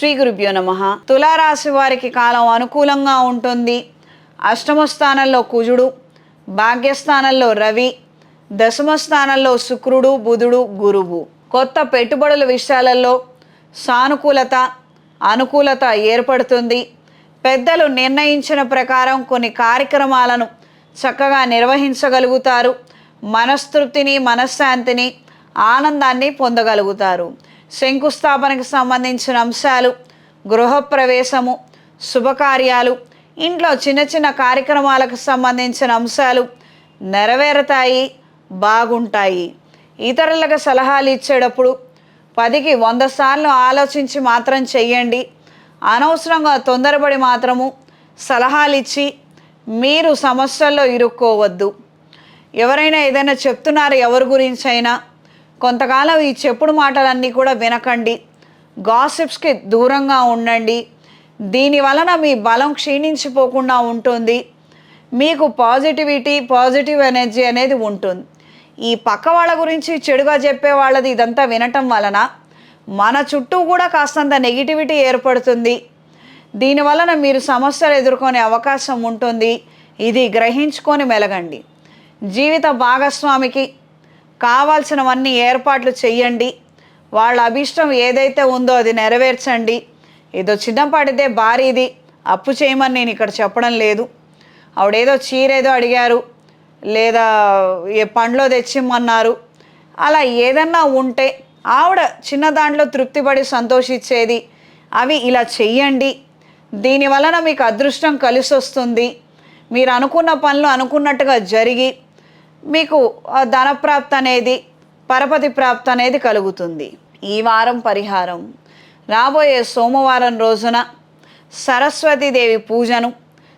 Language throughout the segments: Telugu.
శ్రీ గురుభ్యో నమః. తులారాశి వారికి కాలం అనుకూలంగా ఉంటుంది. అష్టమ స్థానంలో కుజుడు, భాగ్యస్థానంలో రవి, దశమ స్థానంలో శుక్రుడు, బుధుడు, గురువు. కొత్త పెట్టుబడుల విషయాలలో సానుకూలత, అనుకూలత ఏర్పడుతుంది. పెద్దలు నిర్ణయించిన ప్రకారం కొన్ని కార్యక్రమాలను చక్కగా నిర్వహించగలుగుతారు. మనస్తృప్తిని, మనశ్శాంతిని, ఆనందాన్ని పొందగలుగుతారు. శంకుస్థాపనకు సంబంధించిన అంశాలు, గృహప్రవేశము, శుభకార్యాలు, ఇంట్లో చిన్న చిన్న కార్యక్రమాలకు సంబంధించిన అంశాలు నెరవేరుతాయి, బాగుంటాయి. ఇతరులకు సలహాలు ఇచ్చేటప్పుడు 10కి 100 సార్లు ఆలోచించి మాత్రం చెయ్యండి. అనవసరంగా తొందరపడి మాత్రము సలహాలు ఇచ్చి మీరు సమస్యల్లో ఇరుక్కోవద్దు. ఎవరైనా ఏదైనా చెప్తున్నారు ఎవరి గురించి అయినా, కొంతకాలం ఈ చెప్పుడు మాటలన్నీ కూడా వినకండి. గాసిప్స్కి దూరంగా ఉండండి. దీని వలన మీ బలం క్షీణించిపోకుండా ఉంటుంది. మీకు పాజిటివ్ ఎనర్జీ అనేది ఉంటుంది. ఈ పక్క వాళ్ళ గురించి చెడుగా చెప్పే వాళ్ళది ఇదంతా వినటం వలన మన చుట్టూ కూడా కాస్తంత నెగిటివిటీ ఏర్పడుతుంది. దీని వలన మీరు సమస్యలు ఎదుర్కొనే అవకాశం ఉంటుంది. ఇది గ్రహించుకొని మెలగండి. జీవిత భాగస్వామికి కావాల్సినవన్నీ ఏర్పాట్లు చెయ్యండి. వాళ్ళ అభిష్టం ఏదైతే ఉందో అది నెరవేర్చండి. ఏదో చిన్నపాటిదే భారీది అప్పు చేయమని నేను ఇక్కడ చెప్పడం లేదు. ఆవిడేదో చీరేదో అడిగారు, లేదా ఏ పండ్లో తెచ్చిమ్మన్నారు. అలా ఏదన్నా ఉంటే ఆవిడ చిన్న దాంట్లో తృప్తిపడి సంతోషించేది అవి ఇలా చెయ్యండి. దీనివలన మీకు అదృష్టం కలిసి వస్తుంది. మీరు అనుకున్న పనులు అనుకున్నట్టుగా జరిగి మీకు ధనప్రాప్తి అనేది, పరపతి ప్రాప్తి అనేది కలుగుతుంది. ఈ వారం పరిహారం: రాబోయే సోమవారం రోజున సరస్వతీదేవి పూజను,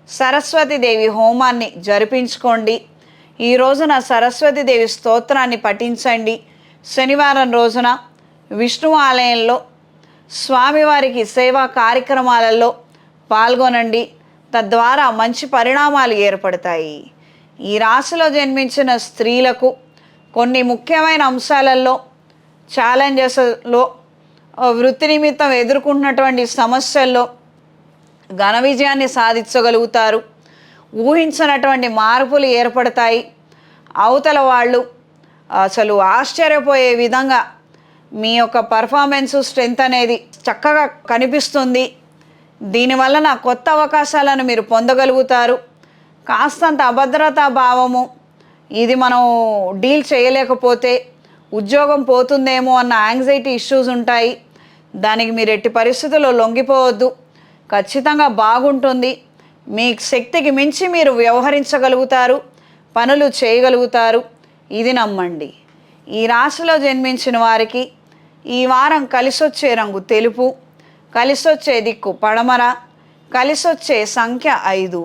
సరస్వతీదేవి హోమాన్ని జరిపించుకోండి. ఈ రోజున సరస్వతీదేవి స్తోత్రాన్ని పఠించండి. శనివారం రోజున విష్ణు ఆలయంలో స్వామివారికి సేవా కార్యక్రమాలలో పాల్గొనండి. తద్వారా మంచి పరిణామాలు ఏర్పడతాయి. ఈ రాశిలో జన్మించిన స్త్రీలకు కొన్ని ముఖ్యమైన అంశాలలో, ఛాలెంజెస్లో, వృత్తి నిమిత్తం ఎదుర్కొంటున్నటువంటి సమస్యల్లో ఘన విజయాన్ని సాధించగలుగుతారు. ఊహించినటువంటి మార్పులు ఏర్పడతాయి. అవతల వాళ్ళు అసలు ఆశ్చర్యపోయే విధంగా మీ యొక్క పర్ఫార్మెన్స్, స్ట్రెంగ్త్ అనేది చక్కగా కనిపిస్తుంది. దీనివలన కొత్త అవకాశాలను మీరు పొందగలుగుతారు. కాస్తంత అభద్రతా భావము, ఇది మనం డీల్ చేయలేకపోతే ఉద్యోగం పోతుందేమో అన్న యాంగ్జైటీ ఇష్యూస్ ఉంటాయి. దానికి మీరు ఎట్టి పరిస్థితుల్లో లొంగిపోవద్దు. ఖచ్చితంగా బాగుంటుంది. మీ శక్తికి మించి మీరు వ్యవహరించగలుగుతారు, పనులు చేయగలుగుతారు. ఇది నమ్మండి. ఈ రాశిలో జన్మించిన వారికి ఈ వారం కలిసొచ్చే రంగు తెలుపు, కలిసొచ్చే దిక్కు పడమర, కలిసొచ్చే సంఖ్య 5.